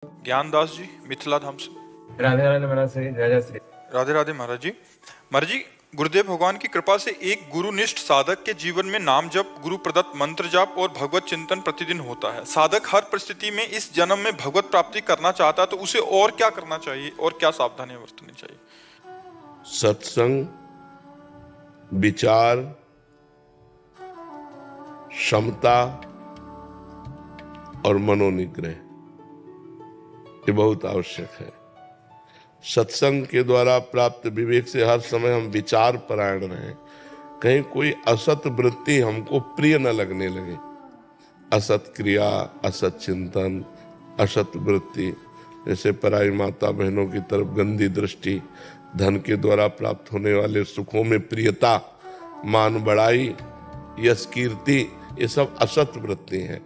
ज्ञानदास जी मिथिला धाम से। राधे राधे महाराज श्री जय जय श्री। राधे राधे महाराज जी। महाराज जी, गुरुदेव भगवान की कृपा से एक गुरुनिष्ठ साधक के जीवन में नाम जप, गुरु प्रदत्त मंत्र जाप और भगवत चिंतन प्रतिदिन होता है। साधक हर परिस्थिति में इस जन्म में भगवत प्राप्ति करना चाहता है तो उसे और क्या करना चाहिए और क्या सावधानियां बरतनी चाहिए? सत्संग, विचार, क्षमता और मनोनिग्रह ये बहुत आवश्यक है। सत्संग के द्वारा प्राप्त विवेक से हर समय हम विचार परायण रहें, कहीं कोई असत वृत्ति हमको प्रिय न लगने लगे। असत क्रिया, असत चिंतन, असत वृत्ति, जैसे पराई माता बहनों की तरफ गंदी दृष्टि, धन के द्वारा प्राप्त होने वाले सुखों में प्रियता, मान बढ़ाई, यश कीर्ति, ये सब असत वृत्ति हैं।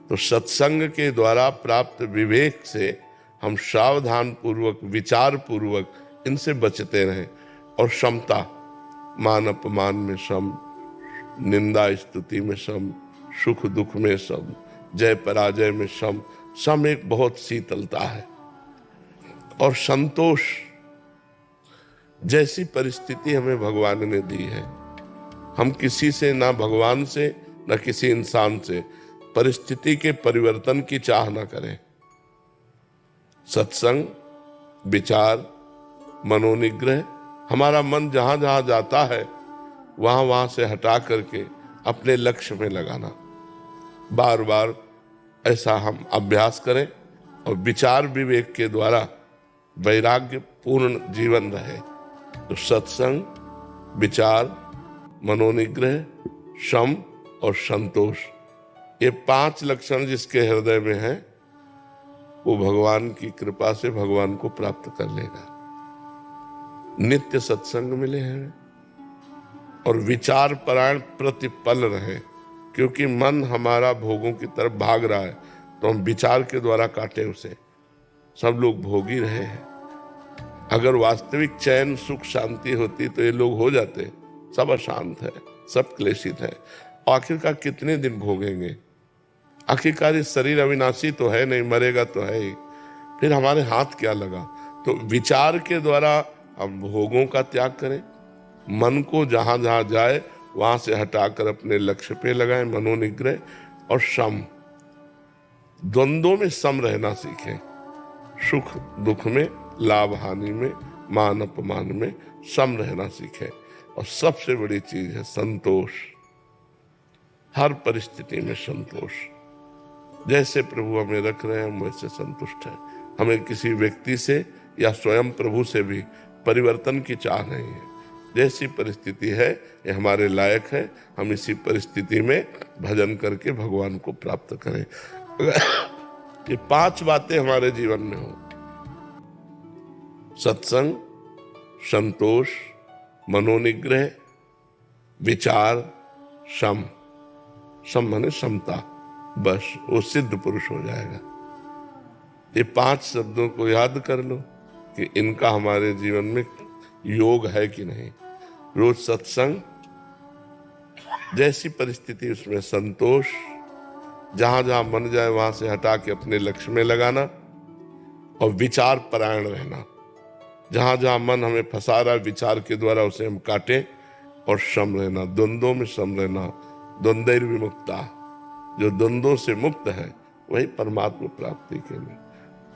तो सत्संग के द्वारा प्राप्त विवेक से हम सावधान पूर्वक, विचार पूर्वक इनसे बचते रहें। और क्षमता, मान अपमान में सम, निंदा स्तुति में सम, सुख दुख में सम, जय पराजय में सम। सम एक बहुत शीतलता है। और संतोष, जैसी परिस्थिति हमें भगवान ने दी है, हम किसी से, ना भगवान से ना किसी इंसान से, परिस्थिति के परिवर्तन की चाह ना करें। सत्संग, विचार, मनोनिग्रह, हमारा मन जहां जहां जाता है वहां से हटा करके अपने लक्ष्य में लगाना। बार बार ऐसा हम अभ्यास करें और विचार विवेक के द्वारा वैराग्य पूर्ण जीवन रहे। तो सत्संग, विचार, मनोनिग्रह, शम और संतोष, ये 5 लक्षण जिसके हृदय में है वो भगवान की कृपा से भगवान को प्राप्त कर लेगा। नित्य सत्संग मिले हैं और विचार परायण प्रतिपल रहे, क्योंकि मन हमारा भोगों की तरफ भाग रहा है तो हम विचार के द्वारा काटे उसे। सब लोग भोग ही रहे हैं। अगर वास्तविक चैन, सुख, शांति होती तो ये लोग हो जाते। सब अशांत है, सब क्लेशित है। आखिरकार कितने दिन भोगेंगे? आखिरकार इस शरीर अविनाशी तो है नहीं, मरेगा तो है ही, फिर हमारे हाथ क्या लगा? तो विचार के द्वारा हम भोगों का त्याग करें, मन को जहां जहां जाए वहां से हटाकर अपने लक्ष्य पे लगाएं। मनोनिग्रह और सम, द्वंद्वों में सम रहना सीखें। सुख दुख में, लाभ हानि में, मान अपमान में सम रहना सीखें। और सबसे बड़ी चीज है संतोष। हर परिस्थिति में संतोष। जैसे प्रभु हमें रख रहे हैं हम वैसे संतुष्ट हैं। हमें किसी व्यक्ति से या स्वयं प्रभु से भी परिवर्तन की चाह नहीं है। जैसी परिस्थिति है ये हमारे लायक है, हम इसी परिस्थिति में भजन करके भगवान को प्राप्त करें। ये 5 बातें हमारे जीवन में हो, सत्संग, संतोष, मनोनिग्रह, विचार, सम। सम माने समता, बस वो सिद्ध पुरुष हो जाएगा। ये 5 शब्दों को याद कर लो कि इनका हमारे जीवन में योग है कि नहीं। रोज सत्संग, जैसी परिस्थिति उसमें संतोष, जहां जहां मन जाए वहां से हटा के अपने लक्ष्य में लगाना। और विचार परायण रहना, जहां जहां मन हमें फंसा रहा है विचार के द्वारा उसे हम काटें। और सम रहना, द्वंद्वों में सम रहना। द्वंद्वैर विमुक्ता, जो द्वंद्वों से मुक्त है वही परमात्मा प्राप्ति के लिए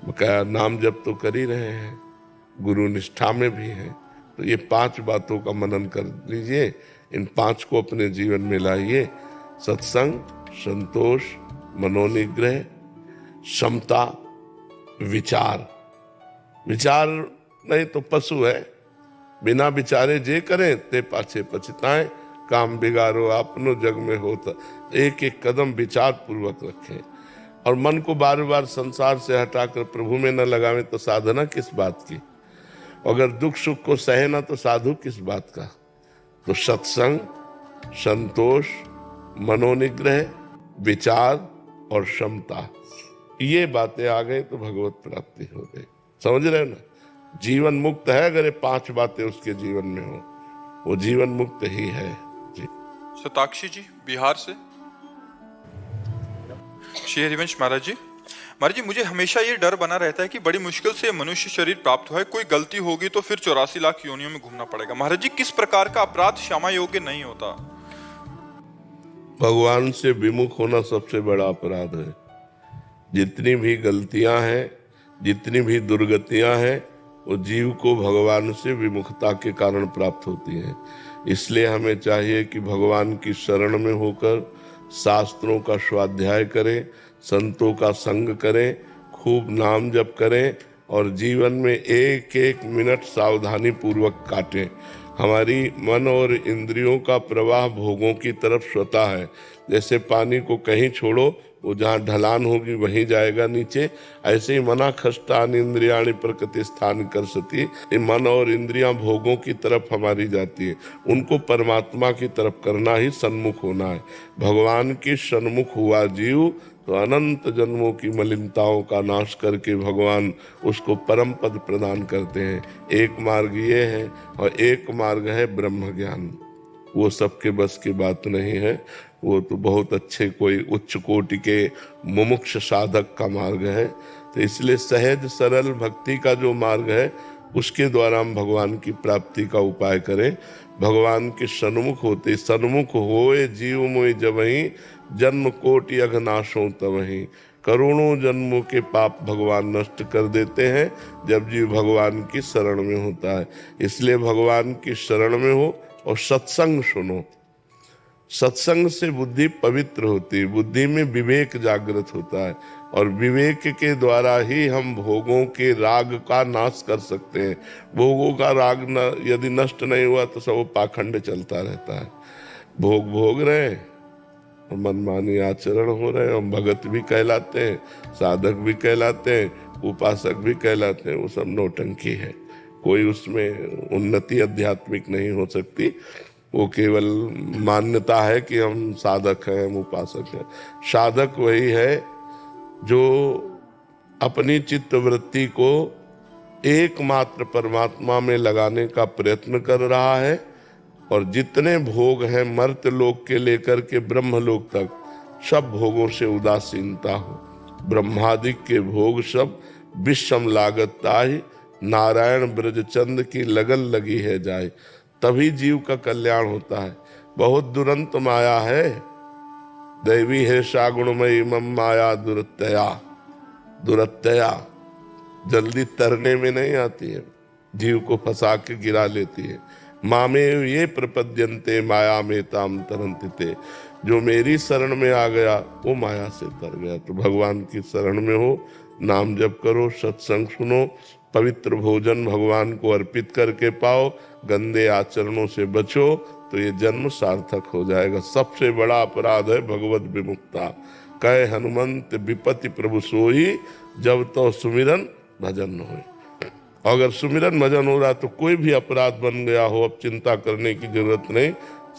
बकाया नाम जप तो कर ही रहे हैं, गुरु निष्ठा में भी हैं। तो ये 5 बातों का मनन कर लीजिए, इन 5 को अपने जीवन में लाइए। सत्संग, संतोष, मनोनिग्रह, समता, विचार। विचार नहीं तो पशु है, बिना विचारे जे करें ते पाछे पछताएं। काम बिगाड़ो आपनो जग में होता, एक एक कदम विचार पूर्वक रखें। और मन को बार बार संसार से हटाकर प्रभु में न लगावें तो साधना किस बात की? अगर दुख सुख को सहे ना तो साधु किस बात का? तो सत्संग, संतोष, मनोनिग्रह, विचार और क्षमता, ये बातें आ गई तो भगवत प्राप्ति हो गई। समझ रहे हो ना? जीवन मुक्त है अगर ये 5 बातें उसके जीवन में हो, वो जीवन मुक्त ही है जी। सताक्षी जी बिहार से। श्री हरिवंश महाराज जी, महाराज जी, मुझे हमेशा ये डर बना रहता है कि बड़ी मुश्किल से मनुष्य शरीर प्राप्त हुआ है, कोई गलती होगी तो फिर 84 लाख योनियों में घूमना पड़ेगा। महाराज जी, किस प्रकार का अपराध क्षमा योग्य नहीं होता? भगवान से विमुख होना सबसे बड़ा अपराध है। जितनी भी गलतियां हैं, जितनी भी दुर्गतियां हैं, वो जीव को भगवान से विमुखता के कारण प्राप्त होती हैं। इसलिए हमें चाहिए कि भगवान की शरण में होकर शास्त्रों का स्वाध्याय करें, संतों का संग करें, खूब नाम जप करें और जीवन में एक एक मिनट सावधानी पूर्वक काटें। हमारी मन और इंद्रियों का प्रवाह भोगों की तरफ स्वतः है। जैसे पानी को कहीं छोड़ो, वो जहाँ ढलान होगी वहीं जाएगा नीचे, ऐसे ही मना खष्टान इंद्रियाणि प्रकृति स्थान कर सती। ये मन और इंद्रियां भोगों की तरफ हमारी जाती है, उनको परमात्मा की तरफ करना ही सन्मुख होना है। भगवान की सन्मुख हुआ जीव तो अनंत जन्मों की मलिनताओं का नाश करके भगवान उसको परम पद प्रदान करते हैं। एक मार्ग ये है और एक मार्ग है ब्रह्म ज्ञान। वो सबके बस की बात नहीं है, वो तो बहुत अच्छे कोई उच्च कोटि के मुमुक्ष साधक का मार्ग है। तो इसलिए सहज सरल भक्ति का जो मार्ग है उसके द्वारा हम भगवान की प्राप्ति का उपाय करें। भगवान के सन्मुख होते, सन्मुख होए जीव मोय जबहि, जन्म कोटि अघनाशों तबहि। करोड़ों जन्मों के पाप भगवान नष्ट कर देते हैं जब जीव भगवान की शरण में होता है। इसलिए भगवान की शरण में हो और सत्संग सुनो। सत्संग से बुद्धि पवित्र होती है, बुद्धि में विवेक जागृत होता है और विवेक के द्वारा ही हम भोगों के राग का नाश कर सकते हैं। भोगों का राग यदि नष्ट नहीं हुआ तो सब पाखंड चलता रहता है। भोग भोग रहे हैं और मनमानी आचरण हो रहे हैं। हम भगत भी कहलाते हैं, साधक भी कहलाते हैं, उपासक भी कहलाते हैं, वो सब नौटंकी है। कोई उसमें उन्नति आध्यात्मिक नहीं हो सकती। वो केवल मान्यता है कि हम साधक हैं, हम उपासक हैं। साधक वही है जो अपनी चित्त वृत्ति को एकमात्र परमात्मा में लगाने का प्रयत्न कर रहा है और जितने भोग हैं मर्त्य लोक के लेकर के ब्रह्म लोक तक, सब भोगों से उदासीनता हो। ब्रह्मादिक के भोग सब विषम लागत ताहि, नारायण ब्रजचंद की लगन लगी है जाए, तभी जीव का कल्याण होता है। बहुत दुरंत माया है, दैवी है सागुणमयी मम माया दुरत्यया। दुरत्यया जल्दी तरने में नहीं आती है, जीव को फंसा के गिरा लेती है। मामे ये प्रपद्यन्ते माया में ताम तरंतिते। जो मेरी शरण में आ गया वो माया से तर गया। तो भगवान की शरण में हो, नाम जप करो, सत्संग सुनो, पवित्र भोजन भगवान को अर्पित करके पाओ, गंदे आचरणों से बचो, तो ये जन्म सार्थक हो जाएगा। सबसे बड़ा अपराध है भगवत विमुक्ता। कहे हनुमंत विपत्ति प्रभु सोई, जब तो सुमिरन भजन होए। अगर सुमिरन भजन हो रहा तो कोई भी अपराध बन गया हो, अब चिंता करने की जरूरत नहीं,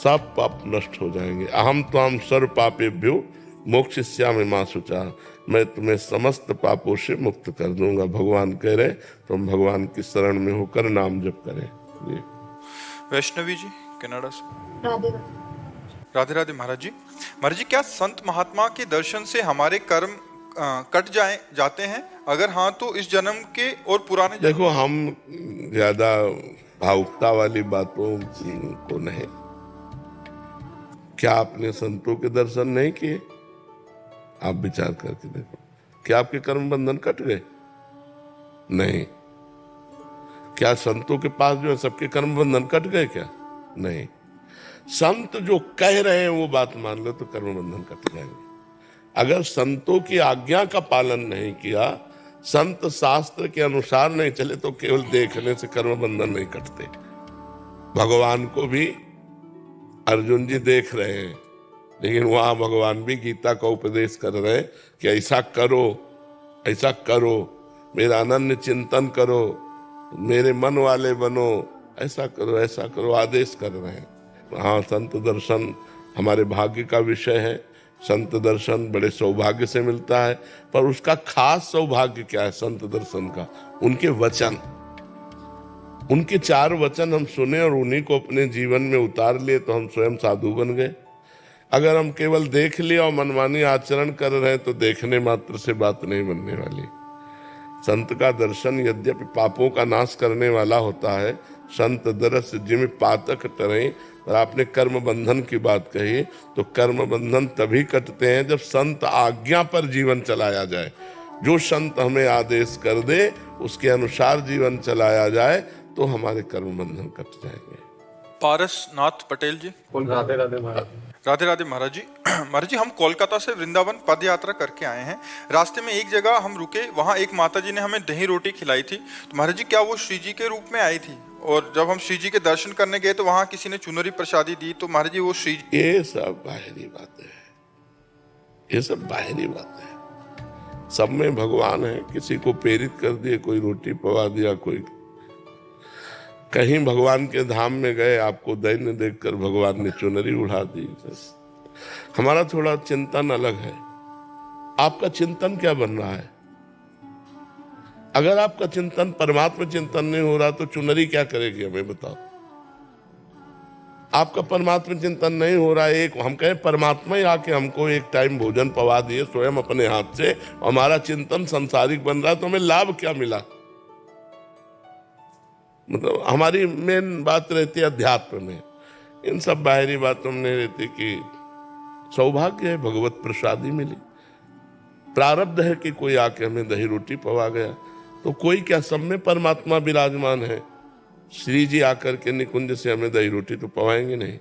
सब पाप नष्ट हो जाएंगे। अहम त्वाम सर्व पापेभ्यो मोक्षयिष्यामि मा शुचा। मैं तुम्हें समस्त पापों से मुक्त कर दूंगा, भगवान कह रहे। तो हम भगवान की शरण में होकर नाम जप करें। वैष्णवी जी कनाडा से, राधे राधे राधे। महाराज जी, महाराज जी, क्या संत महात्मा के दर्शन से हमारे कर्म कट जाते हैं? अगर हाँ तो इस जन्म के और पुराने देखो, हम ज्यादा भावुकता वाली बातों को नहीं। क्या आपने संतों के दर्शन नहीं किए? आप विचार करके देखो, क्या आपके कर्म बंधन कट गए? नहीं। क्या संतों के पास जो है सबके कर्म बंधन कट गए क्या? नहीं। संत जो कह रहे हैं वो बात मान लो तो कर्म बंधन कट जाएंगे। अगर संतों की आज्ञा का पालन नहीं किया, संत शास्त्र के अनुसार नहीं चले, तो केवल देखने से कर्म बंधन नहीं कटते। भगवान को भी अर्जुन जी देख रहे हैं, लेकिन वहां भगवान भी गीता का उपदेश कर रहे हैं कि ऐसा करो, ऐसा करो, मेरा अनन्य चिंतन करो, मेरे मन वाले बनो, ऐसा करो, ऐसा करो, आदेश कर रहे हैं। हाँ, संत दर्शन हमारे भाग्य का विषय है। संत दर्शन बड़े सौभाग्य से मिलता है, पर उसका खास सौभाग्य क्या है संत दर्शन का? उनके वचन, उनके 4 वचन हम सुने और उन्हीं को अपने जीवन में उतार लिए तो हम स्वयं साधु बन गए। अगर हम केवल देख लिया और मनमानी आचरण कर रहे हैं तो देखने मात्र से बात नहीं बनने वाली। संत का दर्शन यद्यपि पापों का नाश करने वाला होता है, संत दरस जिम पातक टरे, और आपने कर्म बंधन की बात कही, तो कर्म बंधन तभी कटते हैं जब संत आज्ञा पर जीवन चलाया जाए। जो संत हमें आदेश कर दे उसके अनुसार जीवन चलाया जाए तो हमारे कर्म बंधन कट जाएंगे। पारसनाथ पटेल जी। राधे राधे महाराज। राधे राधे महाराज जी। महाराज जी, हम कोलकाता से वृंदावन पद यात्रा करके आए हैं। रास्ते में एक जगह हम रुके, वहाँ एक माता जी ने हमें दही रोटी खिलाई थी। तो महाराज जी, क्या वो श्री जी के रूप में आई थी? और जब हम श्री जी के दर्शन करने गए तो वहाँ किसी ने चुनरी प्रसादी दी, तो महाराज जी वो श्री जी। ये सब बाहरी बातें हैं, ये सब बाहरी बातें हैं। सब में भगवान है। किसी को प्रेरित कर दिए, कोई रोटी पवा दिया, कोई कहीं भगवान के धाम में गए, आपको दैन्य देखकर भगवान ने चुनरी उड़ा दी। हमारा थोड़ा चिंतन अलग है। आपका चिंतन क्या बन रहा है? अगर आपका चिंतन परमात्मा चिंतन नहीं हो रहा तो चुनरी क्या करेगी, हमें बताओ। आपका परमात्मा चिंतन नहीं हो रहा है, एक हम कहें परमात्मा ही आके हमको एक टाइम भोजन पवा दिए स्वयं अपने हाथ से, हमारा चिंतन संसारिक बन रहा है, तो हमें लाभ क्या मिला? मतलब हमारी मेन बात रहती है अध्यात्म में, इन सब बाहरी बातों में नहीं रहती कि सौभाग्य है भगवत प्रसादी मिली, प्रारब्ध है कि कोई आके हमें दही रोटी पवा गया। तो कोई क्या, सब में परमात्मा विराजमान है। श्री जी आकर के निकुंज से हमें दही रोटी तो पवाएंगे नहीं,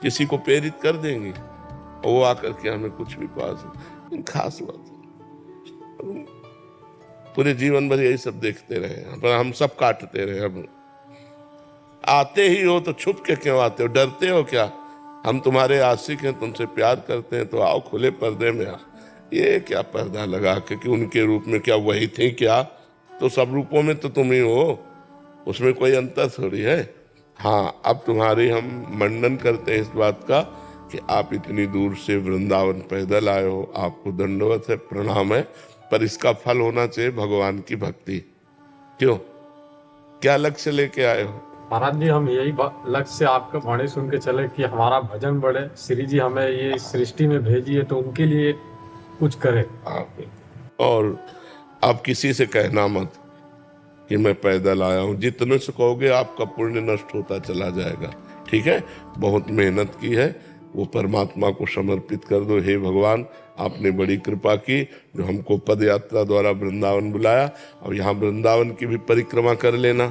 किसी को प्रेरित कर देंगे और वो आकर के हमें कुछ भी पवा सकते। खास बात है, पूरे जीवन भर यही सब देखते रहे, पर हम सब काटते रहे। अब आते ही हो तो छुप के क्यों आते हो? डरते हो क्या? हम तुम्हारे आशिक हैं, तुमसे प्यार करते हैं, तो आओ खुले पर्दे में आ। ये क्या पर्दा लगा के कि उनके रूप में क्या वही थे क्या? तो सब रूपों में तो तुम ही हो, उसमें कोई अंतर थोड़ी है। हाँ, अब तुम्हारी हम मंडन करते हैं इस बात का कि आप इतनी दूर से वृंदावन पैदल आए हो, आपको दंडवत है, प्रणाम है, पर इसका फल होना चाहिए भगवान की भक्ति। क्यों, क्या लक्ष्य लेके आए हो? महाराज जी, हम यही लक्ष्य से आपका वाणी सुन के चले कि हमारा भजन बढ़े, श्री जी हमें ये सृष्टि में भेजी है तो उनके लिए कुछ करें। और आप किसी से कहना मत कि मैं पैदल आया हूं। जितने से कहोगे आपका पुण्य नष्ट होता चला जाएगा। ठीक है, बहुत मेहनत की है, वो परमात्मा को समर्पित कर दो। हे भगवान, आपने बड़ी कृपा की जो हमको पद यात्रा द्वारा वृंदावन बुलाया। अब यहाँ वृंदावन की भी परिक्रमा कर लेना,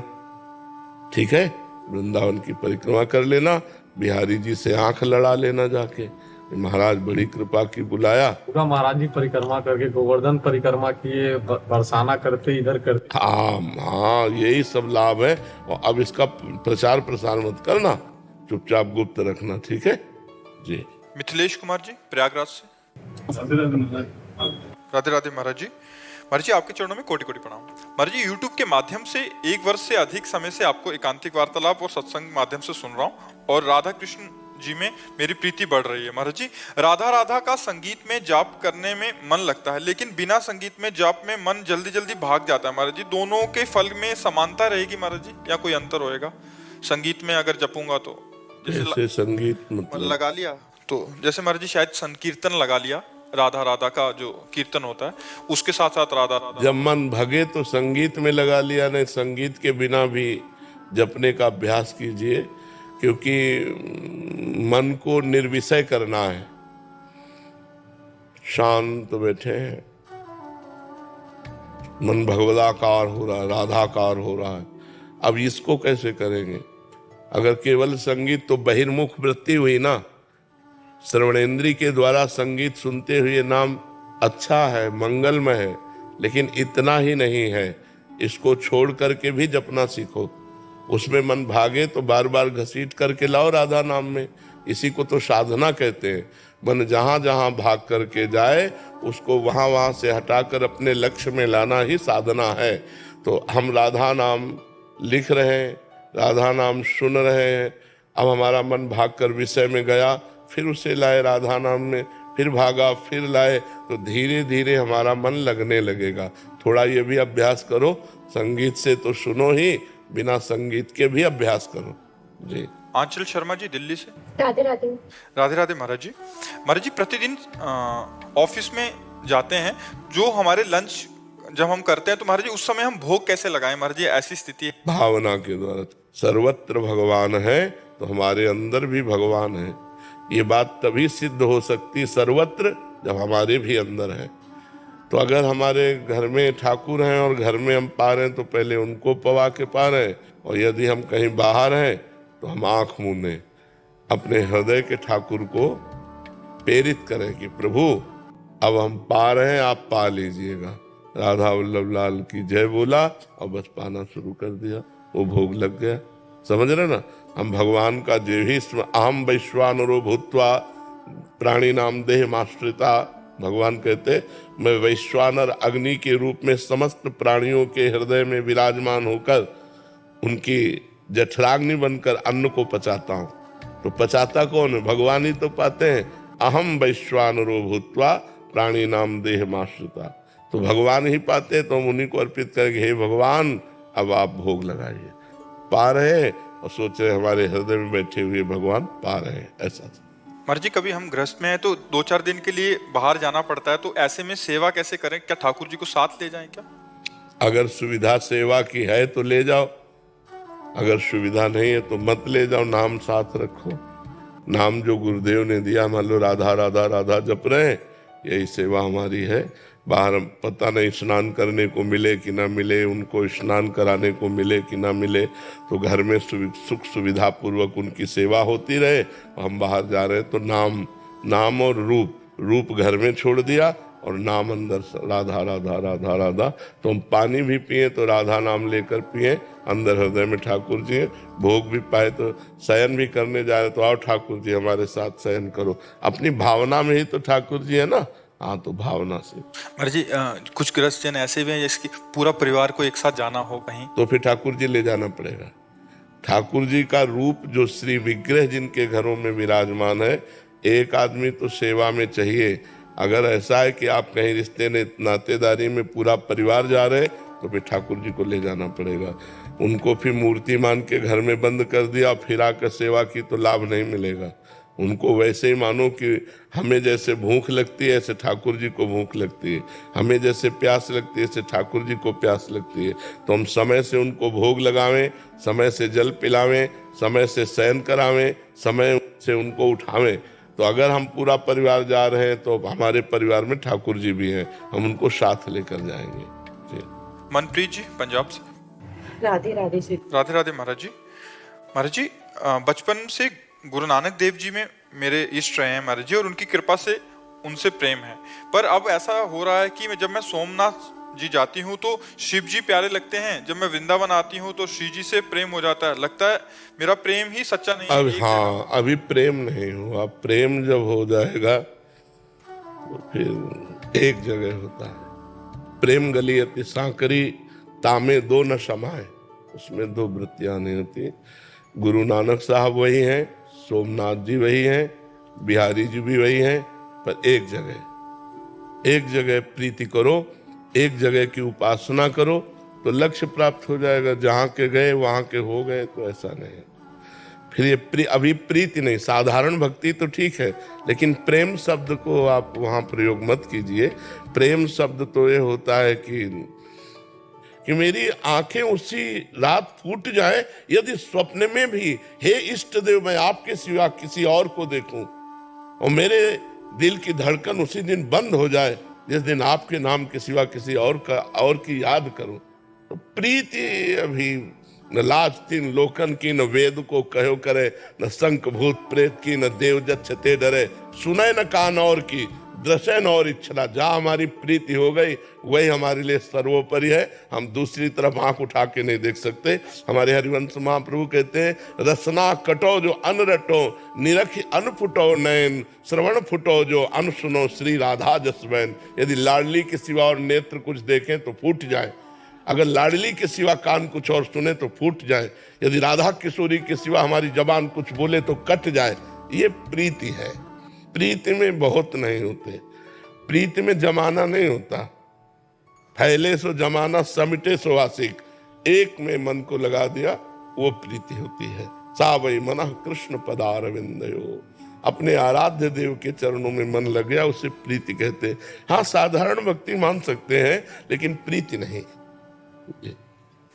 ठीक है, वृंदावन की परिक्रमा कर लेना, बिहारी जी से आंख लड़ा लेना जाके, महाराज बड़ी कृपा की बुलाया। पूरा महाराज जी परिक्रमा करके गोवर्धन परिक्रमा किए, बरसाना करते, इधर करते। हाँ, यही सब लाभ है। और अब इसका प्रचार प्रसार मत करना, चुपचाप गुप्त रखना, ठीक है जी। मिथिलेश कुमार जी, प्रयागराज से। राधे राधे महाराज जी। महाराज जी, आपके चरणों में कोटि कोटि प्रणाम। महाराज जी, यूट्यूब के माध्यम से 1 वर्ष से अधिक समय से आपको एकांतिक वार्तालाप और सत्संग माध्यम से सुन रहा हूँ और राधा कृष्ण जी में मेरी प्रीति बढ़ रही है। महाराज जी, राधा राधा का संगीत में जाप करने में मन लगता है, लेकिन बिना संगीत में जाप में मन जल्दी जल्दी भाग जाता है। महाराज जी, दोनों के फल में समानता रहेगी महाराज जी, या कोई अंतर होएगा? संगीत में अगर जपूंगा तो जैसे संगीत मतलब लगा लिया, तो जैसे महाराज जी शायद संकीर्तन लगा लिया, राधा राधा का जो कीर्तन होता है उसके साथ साथ राधा राधा, जब मन भगे तो संगीत में लगा लिया। नहीं, संगीत के बिना भी जपने का अभ्यास कीजिए, क्योंकि मन को निर्विषय करना है। शांत बैठे हैं, मन भगवदाकार हो रहा है, राधाकार हो रहा है। अब इसको कैसे करेंगे? अगर केवल संगीत, तो बहिर्मुख वृत्ति हुई ना। श्रवणेंद्री के द्वारा संगीत सुनते हुए नाम अच्छा है, मंगलमय है, लेकिन इतना ही नहीं है। इसको छोड़ करके भी जपना सीखो। उसमें मन भागे तो बार बार घसीट करके लाओ राधा नाम में। इसी को तो साधना कहते हैं। मन जहाँ जहाँ भाग करके जाए उसको वहाँ वहाँ से हटाकर अपने लक्ष्य में लाना ही साधना है। तो हम राधा नाम लिख रहे हैं, राधा नाम सुन रहे हैं। अब हमारा मन भाग कर विषय में गया, फिर उसे लाए राधा नाम में, फिर भागा, फिर लाए, तो धीरे धीरे हमारा मन लगने लगेगा। थोड़ा ये भी अभ्यास करो। संगीत से तो सुनो ही, बिना संगीत के भी अभ्यास करो जी। आंचल शर्मा जी दिल्ली से। राधे राधे। राधे राधे महाराज जी। महाराज जी प्रतिदिन ऑफिस में जाते हैं, जो हमारे लंच जब हम करते हैं तो महाराज जी उस समय हम भोग कैसे लगाएं महाराज जी, ऐसी स्थिति है। भावना के द्वारा। सर्वत्र भगवान है तो हमारे अंदर भी भगवान है। ये बात तभी सिद्ध हो सकती सर्वत्र जब हमारे भी अंदर है। तो अगर हमारे घर में ठाकुर हैं और घर में हम पा रहे हैं तो पहले उनको पवा के पा रहे हैं, और यदि हम कहीं बाहर हैं तो हम आंख मूंदे अपने हृदय के ठाकुर को प्रेरित करें कि प्रभु अब हम पा रहे हैं, आप पा लीजिएगा। राधा वल्लभ लाल की जय बोला और बस पाना शुरू कर दिया, वो भोग लग गया। समझ रहे ना, हम भगवान का जो ही अहम वैश्वानरो भूत्वा प्राणी नाम देह आश्रिता, भगवान कहते मैं वैश्वानर अग्नि के रूप में समस्त प्राणियों के हृदय में विराजमान होकर उनकी जठराग्नि बनकर अन्न को पचाता हूं। तो पचाता कौन है? भगवान ही तो पाते हैं। अहम वैश्वानरो भूत्वा प्राणी नाम देह आश्रिता, तो भगवान ही पाते हैं। तो हम उन्हीं को अर्पित करेंगे, हे भगवान अब आप भोग लगाइए। पा रहे हैं और सोच रहे हमारे हृदय में बैठे हुए भगवान पा रहे हैं। ऐसा महाराज जी कभी हम गृहस्थ में हैं तो 2-4 दिन के लिए बाहर जाना पड़ता है, तो ऐसे में सेवा कैसे करें? क्या ठाकुर जी को साथ ले जाएं क्या? अगर सुविधा सेवा की है तो ले जाओ, अगर सुविधा नहीं है तो मत ले जाओ। नाम साथ रखो, नाम जो गुरुदेव ने दिया, मान लो राधा राधा राधा जप रहे हैं, यही सेवा हमारी है। बाहर पता नहीं स्नान करने को मिले कि ना मिले, उनको स्नान कराने को मिले कि ना मिले, तो घर में सुख सुविधा पूर्वक उनकी सेवा होती रहे। हम बाहर जा रहे हैं तो नाम और रूप घर में छोड़ दिया और नाम अंदर, राधा राधा राधा राधा। तो हम पानी भी पिए तो राधा नाम लेकर पिए, अंदर हृदय में ठाकुर जी है। भोग भी पाए तो शयन भी करने जा रहे तो आओ ठाकुर जी हमारे साथ शयन करो। अपनी भावना में ही तो ठाकुर जी है ना। हाँ, तो भावना से। महाराज जी कुछ गृहस्थ जन ऐसे भी हैं जिसकी पूरा परिवार को एक साथ जाना हो कहीं, तो फिर ठाकुर जी ले जाना पड़ेगा। ठाकुर जी का रूप जो श्री विग्रह जिनके घरों में विराजमान है, एक आदमी तो सेवा में चाहिए। अगर ऐसा है कि आप कहीं रिश्ते नातेदारी में पूरा परिवार जा रहे तो फिर ठाकुर जी को ले जाना पड़ेगा। उनको फिर मूर्ति मान के घर में बंद कर दिया फिर आकर सेवा की तो लाभ नहीं मिलेगा। उनको वैसे ही मानो कि हमें जैसे भूख लगती है ऐसे ठाकुर जी को भूख लगती है, हमें जैसे प्यास लगती है ऐसे ठाकुर जी को प्यास लगती है। तो हम समय से उनको भोग लगावें, समय से जल पिलावें, समय से शयन करावें, समय से उनको उठावें। तो अगर हम पूरा परिवार जा रहे हैं तो हमारे परिवार में ठाकुर जी भी हैं, हम उनको साथ लेकर जाएंगे। जी। मनप्रीत जी पंजाब से। राधे राधे जी। राधे राधे महाराज जी। महाराज जी बचपन से गुरु नानक देव जी में मेरे इष्ट रहे हैं महाराज जी, और उनकी कृपा से उनसे प्रेम है। पर अब ऐसा हो रहा है कि जब मैं सोमनाथ जी जाती हूँ तो शिव जी प्यारे लगते हैं, जब मैं वृंदावन आती हूँ तो श्री जी से प्रेम हो जाता है। लगता है मेरा प्रेम ही सच्चा नहीं है। हाँ, अभी प्रेम नहीं हुआ। प्रेम जब हो जाएगा तो फिर एक जगह होता है। प्रेम गली अति सांकरी, तामे दो न समाए, उसमें दो वृत्तियां नहीं होती। गुरु नानक साहब वही हैं, सोमनाथ जी वही हैं, बिहारी जी भी वही हैं, पर एक जगह प्रीति करो, एक जगह की उपासना करो तो लक्ष्य प्राप्त हो जाएगा। जहाँ के गए वहाँ के हो गए तो ऐसा नहीं। फिर ये अभी प्रीति नहीं, साधारण भक्ति तो ठीक है, लेकिन प्रेम शब्द को आप वहाँ प्रयोग मत कीजिए। प्रेम शब्द तो ये होता है कि मेरी आंखें उसी रात फूट जाए यदि स्वप्न में भी, हे इष्ट देव मैं आपके सिवा किसी और को देखूं, और मेरे दिल की धड़कन उसी दिन बंद हो जाए जिस दिन आपके नाम के सिवा किसी और की याद करूं। तो प्रीति अभी न लाज तीन लोकन की, न वेद को कहो करे, न शंख भूत प्रेत की, न देव जच्छ ते डरे, सुने न कान और की, दृश्य न और इच्छा। जहाँ हमारी प्रीति हो गई वही हमारे लिए सर्वोपरि है। हम दूसरी तरफ आंख उठा के नहीं देख सकते। हमारे हरिवंश महाप्रभु कहते हैं, रसना कटो जो अन रटो, निरखि अन फुटो नयन, श्रवण फुटो जो अन सुनो, श्री राधा जसवैन। यदि लाडली के सिवा और नेत्र कुछ देखें तो फूट जाए, अगर लाडली के सिवा कान कुछ और सुने तो फूट जाए, यदि राधा किशोरी के सिवा हमारी जबान कुछ बोले तो कट जाए। ये प्रीति है। प्रीति में बहुत नहीं होते, प्रीति में जमाना नहीं होता। फैले सो जमाना, समिटे सो आशिक, एक में मन को लगा दिया वो प्रीति होती है। सा वै मनः कृष्ण पदारविंदयो। अपने आराध्य देव के चरणों में मन लग गया, उसे प्रीति कहते हैं। हाँ, साधारण भक्ति मान सकते हैं, लेकिन प्रीति नहीं।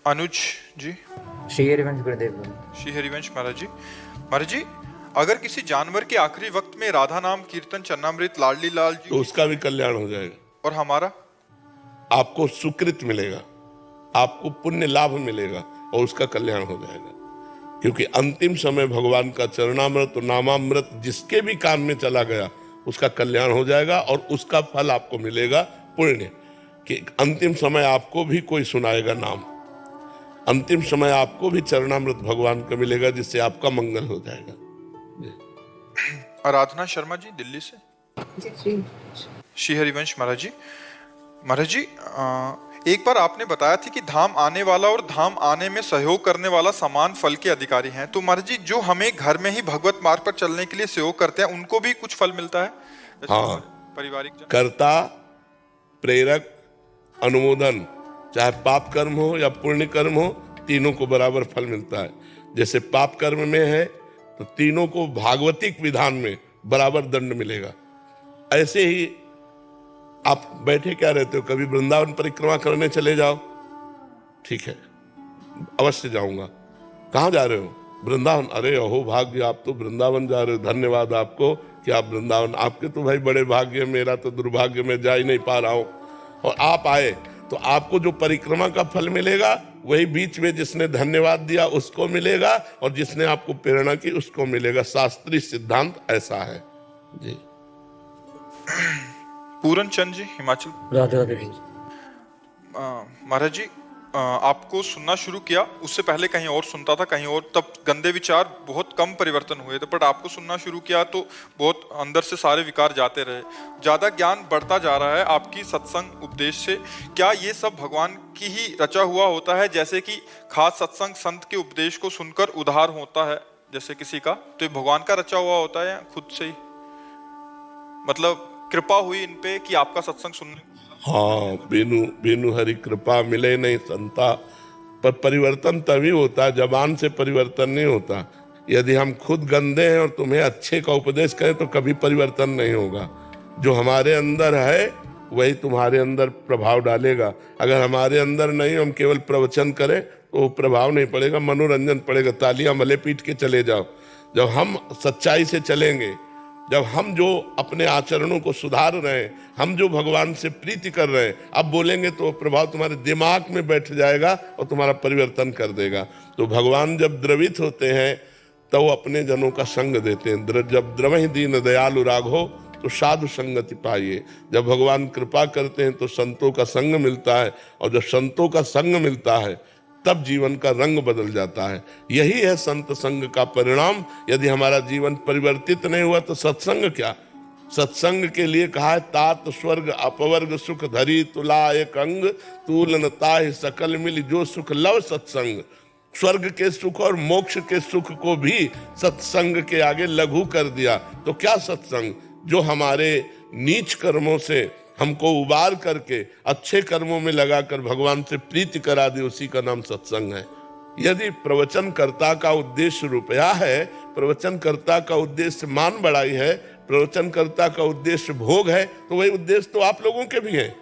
अनुज जी। श्री हरिवंश गुरुदेव। श्री हरिवंश महाराज जी। महाराज जी, अगर किसी जानवर के आखिरी वक्त में राधा नाम कीर्तन चन्नामृत लाडली लाल जी तो उसका भी कल्याण हो जाएगा, और हमारा आपको सुकृत मिलेगा, आपको पुण्य लाभ मिलेगा और उसका कल्याण हो जाएगा। क्योंकि अंतिम समय भगवान का चरणामृत और नामामृत जिसके भी कान में चला गया उसका कल्याण हो जाएगा और उसका फल आपको मिलेगा पुण्य। कि अंतिम समय आपको भी कोई सुनाएगा नाम, अंतिम समय आपको भी चरणामृत भगवान का मिलेगा, जिससे आपका मंगल हो जाएगा। आराधना शर्मा जी दिल्ली से। श्री हरिवंश महाराज जी। महाराज जी, एक बार आपने बताया थी कि धाम आने वाला और धाम आने में सहयोग करने वाला समान फल के अधिकारी हैं। तो महाराज जी, जो हमें घर में ही भगवत मार्ग पर चलने के लिए सहयोग करते हैं, उनको भी कुछ फल मिलता है? हाँ, पारिवारिक कर्ता, प्रेरक, अनुमोदन, चाहे पाप कर्म हो या पुण्य कर्म हो, तीनों को बराबर फल मिलता है। जैसे पाप कर्म में है तो तीनों को भागवतिक विधान में बराबर दंड मिलेगा। ऐसे ही आप बैठे क्या रहते हो, कभी वृंदावन परिक्रमा करने चले जाओ, ठीक है, अवश्य जाऊंगा। कहाँ जा रहे हो? वृंदावन। अरे अहो भाग्य, आप तो वृंदावन जा रहे हो, धन्यवाद आपको कि आप वृंदावन, आपके तो भाई बड़े भाग्य, मेरा तो दुर्भाग्य, मैं जा ही नहीं पा रहा हूं। और आप आए तो आपको जो परिक्रमा का फल मिलेगा वही बीच में जिसने धन्यवाद दिया उसको मिलेगा, और जिसने आपको प्रेरणा की उसको मिलेगा। शास्त्रीय सिद्धांत ऐसा है जी। पूरन चंद जी, हिमाचल। राधे राधे। महाराज जी, आपको सुनना शुरू किया, उससे पहले कहीं और सुनता था, कहीं और, तब गंदे विचार बहुत कम परिवर्तन हुए थे, बट आपको सुनना शुरू किया तो बहुत अंदर से सारे विकार जाते रहे। ज्यादा ज्ञान बढ़ता जा रहा है आपकी सत्संग उपदेश से। क्या ये सब भगवान की ही रचा हुआ होता है? जैसे कि खास सत्संग संत के उपदेश को सुनकर उद्धार होता है जैसे किसी का, तो ये भगवान का रचा हुआ होता है या खुद से ही, मतलब कृपा हुई इन पे कि आपका सत्संग सुनने? हाँ, बेनु हरि कृपा मिले नहीं संता। पर परिवर्तन तभी होता है, जबान से परिवर्तन नहीं होता। यदि हम खुद गंदे हैं और तुम्हें अच्छे का उपदेश करें तो कभी परिवर्तन नहीं होगा। जो हमारे अंदर है वही तुम्हारे अंदर प्रभाव डालेगा। अगर हमारे अंदर नहीं, हम केवल प्रवचन करें तो प्रभाव नहीं पड़ेगा, मनोरंजन पड़ेगा, तालियां मले पीट के चले जाओ। जब हम सच्चाई से चलेंगे, जब हम जो अपने आचरणों को सुधार रहे हैं, हम जो भगवान से प्रीति कर रहे हैं, अब बोलेंगे तो प्रभाव तुम्हारे दिमाग में बैठ जाएगा और तुम्हारा परिवर्तन कर देगा। तो भगवान जब द्रवित होते हैं तो वो अपने जनों का संग देते हैं। जब द्रवहि दीन दयालु राघो तो साधु संगति पाइए। जब भगवान कृपा करते हैं तो संतों का संग मिलता है, और जब संतों का संग मिलता है तब जीवन का रंग बदल जाता है। यही है संत संग का परिणाम। यदि हमारा जीवन परिवर्तित नहीं हुआ तो सत्संग क्या? सत्संग के लिए कहा है, तात स्वर्ग अपवर्ग सुख धरी तुला एक अंग, तूलन ताहि सकल मिल जो सुख लव सत्संग। स्वर्ग के सुख और मोक्ष के सुख को भी सत्संग के आगे लघु कर दिया। तो क्या सत्संग? जो हमारे नीच कर्मों से हमको उबार करके अच्छे कर्मों में लगाकर भगवान से प्रीति करा दी, उसी का नाम सत्संग है। यदि प्रवचनकर्ता का उद्देश्य रुपया है, प्रवचनकर्ता का उद्देश्य मान बढ़ाई है, प्रवचनकर्ता का उद्देश्य भोग है, तो वही उद्देश्य तो आप लोगों के भी है।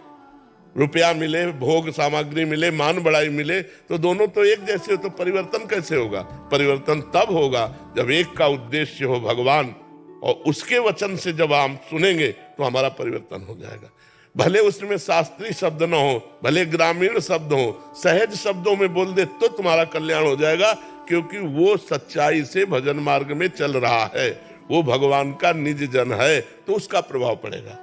रुपया मिले, भोग सामग्री मिले, मान बढ़ाई मिले, तो दोनों तो एक जैसे हो, तो परिवर्तन कैसे होगा? परिवर्तन तब होगा जब एक का उद्देश्य हो भगवान, और उसके वचन से जब हम सुनेंगे तो हमारा परिवर्तन हो जाएगा। भले उसमें शास्त्रीय शब्द न हो, भले ग्रामीण शब्द हो, सहज शब्दों में बोल दे तो तुम्हारा कल्याण हो जाएगा। क्योंकि वो सच्चाई से भजन मार्ग में चल रहा है, वो भगवान का निज जन है, तो उसका प्रभाव पड़ेगा।